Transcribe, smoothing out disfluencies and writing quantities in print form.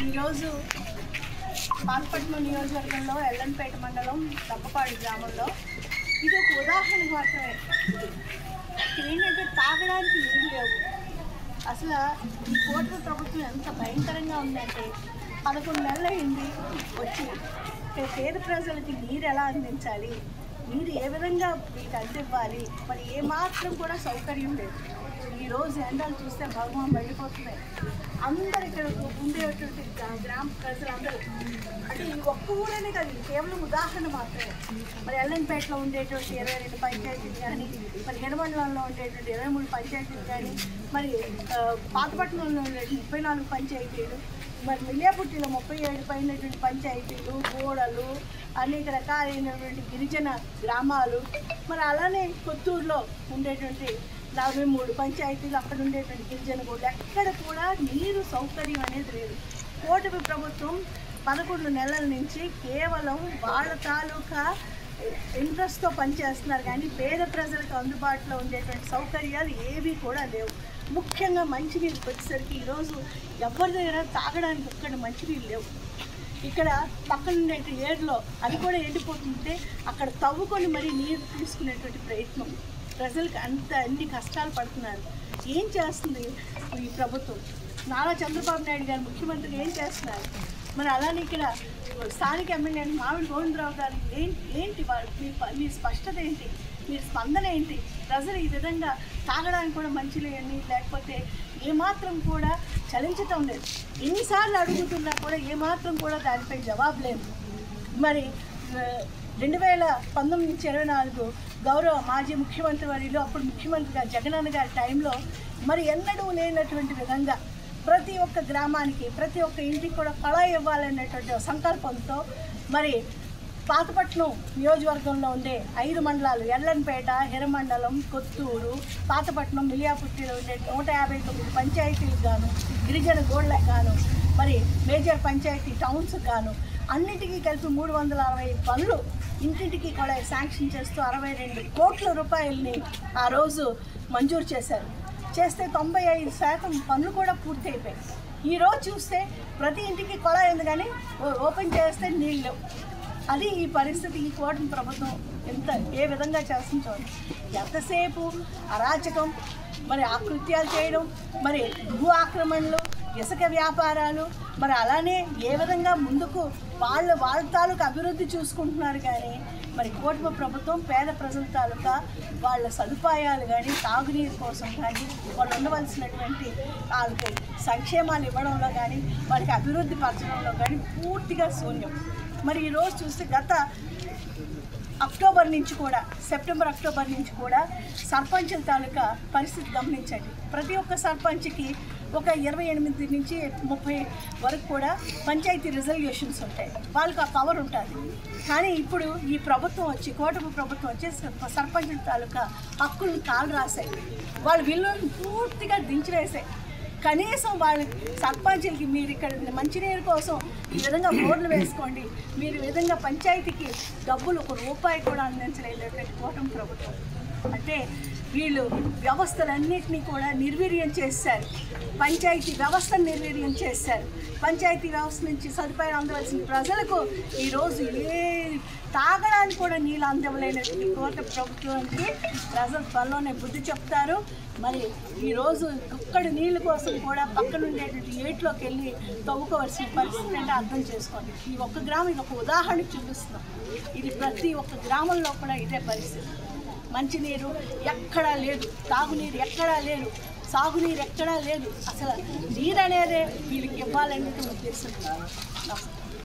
ఈరోజు పాల్పట్నం నియోజకవర్గంలో ఎల్లంపేట మండలం దప్పపాడు గ్రామంలో ఇది ఒక ఉదాహరణ మాత్రమే. ఇక్కడ ఏంటంటే తాగడానికి నీళ్ళు లేవు. అసలు ఈ కూటమి ప్రభుత్వం ఎంత భయంకరంగా ఉందంటే 11 నెలలు అయింది వచ్చి పేద ప్రజలకి నీరు ఎలా అందించాలి, నీరు ఏ విధంగా మీకు అందివ్వాలి, మరి ఏమాత్రం కూడా సౌకర్యం లేదు. ఈరోజు ఎండలు చూస్తే భగవాన్ వెళ్ళిపోతున్నాయి. అందరు ఇక్కడ ఉండేటువంటి గ్రామ ప్రజలందరూ అంటే ఈ ఒక్క ఊరనే కాదు, కేవలం ఉదాహరణ మాత్రమే. మరి ఎల్లంపేటలో ఉండేటువంటి 22 పంచాయతీలు కానీ, మరి హిడమండలంలో ఉండేటువంటి 23 పంచాయతీలు కానీ, మరి పాతపట్నంలో ఉండేటువంటి 34 పంచాయతీలు, మరి మిలియాపుట్టిలో 37 పైనటువంటి పంచాయతీలు, గోడలు, అనేక రకాలైనటువంటి గిరిజన గ్రామాలు, మరి అలానే కొత్తూరులో ఉండేటువంటి 43 పంచాయతీలు, అక్కడ ఉండేటువంటి గిరిజన గోడలు, ఎక్కడ కూడా నీరు సౌకర్యం అనేది లేదు. కూటమి ప్రభుత్వం 11 నెలల నుంచి కేవలం వాళ్ళ తాలూకా ఇంట్రెస్ట్తో పనిచేస్తున్నారు, కానీ పేద ప్రజలకు అందుబాటులో ఉండేటువంటి సౌకర్యాలు ఏవి కూడా లేవు. ముఖ్యంగా మంచినీళ్ళు వచ్చేసరికి ఈరోజు ఎవరి దగ్గర తాగడానికి ఒక్కడ మంచినీళ్ళు లేవు. ఇక్కడ పక్కన ఉండే ఏరులో అది కూడా ఎండిపోతుంటే అక్కడ తవ్వుకొని మరీ నీరు తీసుకునేటువంటి ప్రయత్నం. ప్రజలకు అన్ని కష్టాలు పడుతున్నారు. ఏం చేస్తుంది ఈ ప్రభుత్వం? నారా చంద్రబాబు నాయుడు గారు ముఖ్యమంత్రిగా ఏం చేస్తున్నారు? మరి అలానే ఇక్కడ స్థానిక ఎమ్మెల్యే మామిడి గోవిందరావు గారు ఏంటి మీ స్పష్టత ఏంటి, మీ స్పందన ఏంటి? ప్రజలు ఈ విధంగా తాగడానికి కూడా మంచి లేని, లేకపోతే ఏమాత్రం కూడా చలించటం లేదు. ఎన్నిసార్లు అడుగుతున్నా కూడా ఏమాత్రం కూడా దానిపై జవాబు లేదు. మరి 2019 నుంచి 24 గౌరవ మాజీ ముఖ్యమంత్రి వర్యులు అప్పుడు ముఖ్యమంత్రిగా జగనన్న గారి టైంలో మరి ఎన్నడూ లేనటువంటి విధంగా ప్రతి ఒక్క గ్రామానికి, ప్రతి ఒక్క ఇంటికి కూడా కళాయి ఇవ్వాలనేటువంటి సంకల్పంతో మరి పాతపట్నం నియోజకవర్గంలో ఉండే 5 మండలాలు ఎల్లంపేట, హిరమండలం, కొత్తూరు, పాతపట్నం, మిలియాపుట్టిలో ఉండే 159 పంచాయతీలకు గాను, గిరిజన గోళ్ళకు గాను, మరి మేజర్ పంచాయతీ టౌన్స్ గాను అన్నిటికీ కలిపి 360 పనులు ఇంటింటికి కూడా శాంక్షన్ చేస్తూ 62 కోట్ల రూపాయలని ఆ రోజు మంజూరు చేశారు. చేస్తే 95% పనులు కూడా పూర్తి అయిపోయాయి. ఈరోజు చూస్తే ప్రతి ఇంటికి కొళాయి ఉంది, కానీ ఓపెన్ చేస్తే నీళ్ళు. అది ఈ పరిస్థితి. ఈ కూటమి ప్రభుత్వం ఏ విధంగా చేస్తుందో ఎంతసేపు అరాచకం, మరి ఆకృత్యాలు చేయడం, మరి భూ ఆక్రమణలు, ఇసుక వ్యాపారాలు, మరి అలానే ఏ విధంగా ముందుకు వాళ్ళ తాలూకా అభివృద్ధి చూసుకుంటున్నారు. కానీ మరి కూటమి ప్రభుత్వం పేద ప్రజల తాలూకా వాళ్ళ సదుపాయాలు కానీ, తాగునీరు కోసం కానీ, వాళ్ళు ఉండవలసినటువంటి వాళ్ళకి సంక్షేమాలు ఇవ్వడంలో కానీ, వాళ్ళకి అభివృద్ధి పరచడంలో కానీ పూర్తిగా శూన్యం. మరి ఈరోజు చూస్తే గత అక్టోబర్ నుంచి కూడా, సెప్టెంబర్ అక్టోబర్ నుంచి కూడా సర్పంచుల తాలూకా పరిస్థితి గమనించండి. ప్రతి ఒక్క సర్పంచ్కి ఒక 28 నుంచి 30 వరకు కూడా పంచాయతీ రిజల్యూషన్స్ ఉంటాయి, వాళ్ళకి ఆ పవర్ ఉంటుంది. కానీ ఇప్పుడు ఈ ప్రభుత్వం వచ్చి, కూటమి ప్రభుత్వం వచ్చి సర్పంచుల తాలూకా హక్కులను కాలు రాశాయి, వాళ్ళ విలువలను పూర్తిగా దించివేశాయి. కనీసం వాళ్ళ సర్పంచులకి మీరు ఇక్కడ మంచినీరు కోసం ఈ విధంగా బోర్డులు వేసుకోండి, మీరు ఈ విధంగా పంచాయతీకి డబ్బులు 1 రూపాయి కూడా అందించలేనటువంటి కూటమి ప్రభుత్వం. అంటే వీళ్ళు వ్యవస్థలన్నింటినీ కూడా నిర్వీర్యం చేశారు, పంచాయతీ వ్యవస్థను నిర్వీర్యం చేశారు. పంచాయతీ వ్యవస్థ నుంచి సదుపాయాలు అందవలసిన ప్రజలకు ఈరోజు తాగడానికి కూడా నీళ్ళు అందవలేనటువంటి కూటమి ప్రభుత్వానికి ప్రజలు త్వరలోనే బుద్ధి చెప్తారు. మరి ఈరోజు ఒక్కడి నీళ్ళ కోసం కూడా పక్కన ఉండేటువంటి ఏట్లోకి వెళ్ళి తవ్వుకోవాల్సిన పరిస్థితి అంటే అర్థం చేసుకోండి. ఈ ఒక్క గ్రామం ఇది ఒక ఉదాహరణ చూపిస్తున్నాం. ఇది ప్రతి ఒక్క గ్రామంలో కూడా ఇదే పరిస్థితి. మంచినీరు ఎక్కడా లేదు, తాగునీరు ఎక్కడా లేదు, సాగునీరు ఎక్కడా లేదు. అసలు నీరు అనేదే వీళ్ళకి ఇవ్వాలనేది ఉద్దేశం.